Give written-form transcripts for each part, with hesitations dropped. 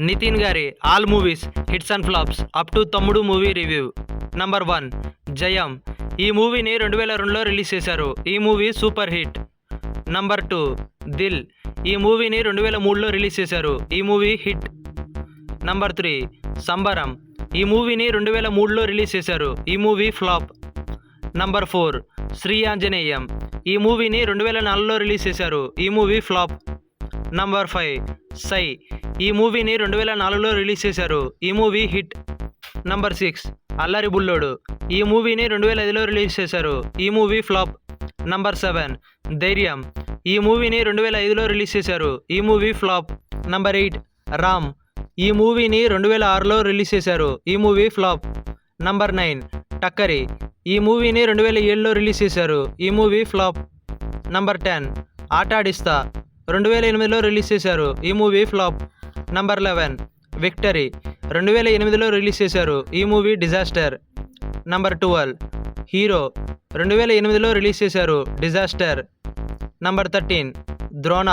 నితిన్ గారి all movies hits and flops up to Thammudu movie review. Number 1 Jayam. ఈ మూవీని 2002లో రిలీజ్ చేశారు. ఈ movie super hit. Number 2 Dil. ఈ మూవీని 2003లో రిలీజ్ చేశారు. ఈ మూవీ హిట్. నంబర్ 3 సంబరం. ఈ మూవీని 2003లో రిలీజ్ చేశారు. ఈ movie flop. Number 4 Shri Anjaneyam. ఈ మూవీని 2004లో రిలీజ్ చేశారు. ఈ మూవీ ఫ్లాప్. నంబర్ 5 సై. ఈ మూవీని 2004లో రిలీజ్ చేశారు. ఈ మూవీ హిట్. నంబర్ 6 అల్లరి బుల్లోడు. ఈ మూవీని 2005లో రిలీజ్ చేశారు. ఈ మూవీ ఫ్లాప్. నంబర్ 7 ధైర్యం. ఈ మూవీని 2005లో రిలీజ్ చేశారు. ఈ మూవీ ఫ్లాప్. నంబర్ 8 రామ్. ఈ మూవీని 2006లో రిలీజ్ చేశారు. ఈ మూవీ ఫ్లాప్. నంబర్ 9 టక్కరి. ఈ మూవీని 2007లో రిలీజ్ చేశారు. ఈ మూవీ ఫ్లాప్. నంబర్ 10 ఆటాడిస్తా. 2008లో రిలీజ్ చేశారు. ఈ మూవీ ఫ్లాప్. Number 11 victory. 2008లో రిలీజ్ చేశారు. ఈ మూవీ డిజాస్టర్. Number 12 hero. 2008లో రిలీజ్ చేశారు. డిజాస్టర్. నంబర్ 13 ద్రోణ.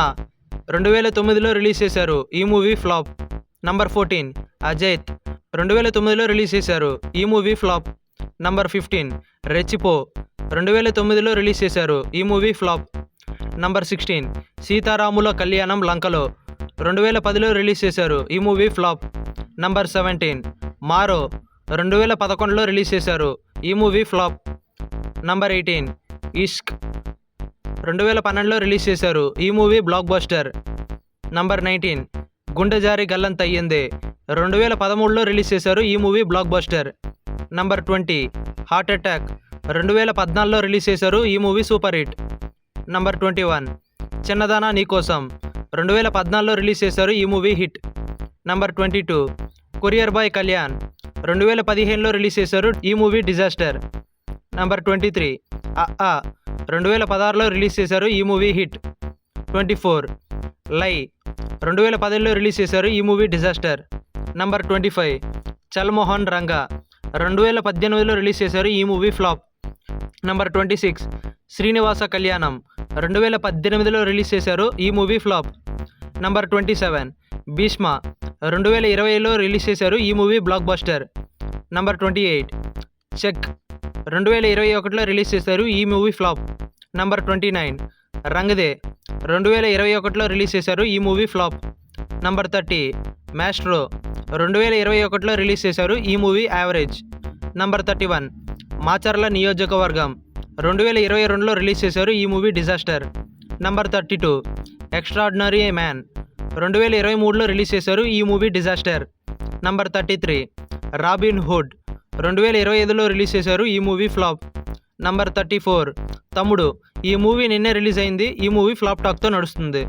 2009లో రిలీజ్ చేశారు. ఈ మూవీ ఫ్లాప్. నంబర్ 14 అజైత్. 2009లో రిలీజ్ చేశారు. ఈ మూవీ ఫ్లాప్. నంబర్ 15 రెచ్చిపో. 2009లో రిలీజ్ చేశారు. ఈ మూవీ ఫ్లాప్. నంబర్ 16 సీతారాముల కళ్యాణం లంకలో. 2010లో రిలీజ్ చేశారు. ఈ మూవీ ఫ్లాప్. నంబర్ 17 మారో. 2011లో రిలీజ్ చేశారు. ఈ మూవీ ఫ్లాప్. నంబర్ 18 ఇష్క్. 2012లో రిలీజ్ చేశారు. ఈ మూవీ బ్లాక్ బస్టర్. నంబర్ 19 గుండె జారి గల్లంతయ్యిందే. 2013లో రిలీజ్ చేశారు. ఈ movie blockbuster. Number 20 heart attack. 2014లో రిలీజ్ చేశారు. ఈ మూవీ సూపర్ హిట్. నంబర్ 21 చిన్నదానా నీకోసం. 2014లో రిలీజ్ చేశారు. ఈ movie hit. Number 22 courier boy Kalyan. 2015లో రిలీజ్ చేశారు. ఈ మూవీ డిజాస్టర్. నంబర్ 23 అ 2016లో రిలీజ్ చేశారు. ఈ మూవీ హిట్. 24 లై. 2010లో రిలీజ్ చేశారు. ఈ movie disaster. Number 25 Chal Mohan Ranga. 2018లో రిలీజ్ చేశారు. ఈ movie flop. Number 26 Srinivasa Kalyanam. 2018లో release చేశారు. ఈ మూవీ ఫ్లాప్. నంబర్ 27 భీష్మ. 2020లో రిలీజ్ చేశారు. ఈ movie blockbuster. Number 28 check. 2021లో రిలీజ్ చేశారు. ఈ మూవీ ఫ్లాప్. నంబర్ 29 రంగదే. 2021లో రిలీజ్ చేశారు. ఈ మూవీ ఫ్లాప్. Number 30 maestro. 2021లో రిలీజ్ చేశారు. ఈ మూవీ యావరేజ్. నంబర్ 31 మాచర్ల నియోజకవర్గం. 2022లో రిలీజ్ చేశారు. ఈ movie disaster. Number 32 extraordinary man. 2023లో రిలీజ్ చేశారు. ఈ movie disaster. Number 33 Robin Hood. 2025లో రిలీజ్ చేశారు. ఈ మూవీ ఫ్లాప్. నంబర్ 34 తమ్ముడు. ఈ మూవీ నిన్నే రిలీజ్ అయింది. ఈ మూవీ ఫ్లాప్ టాక్తో నడుస్తుంది.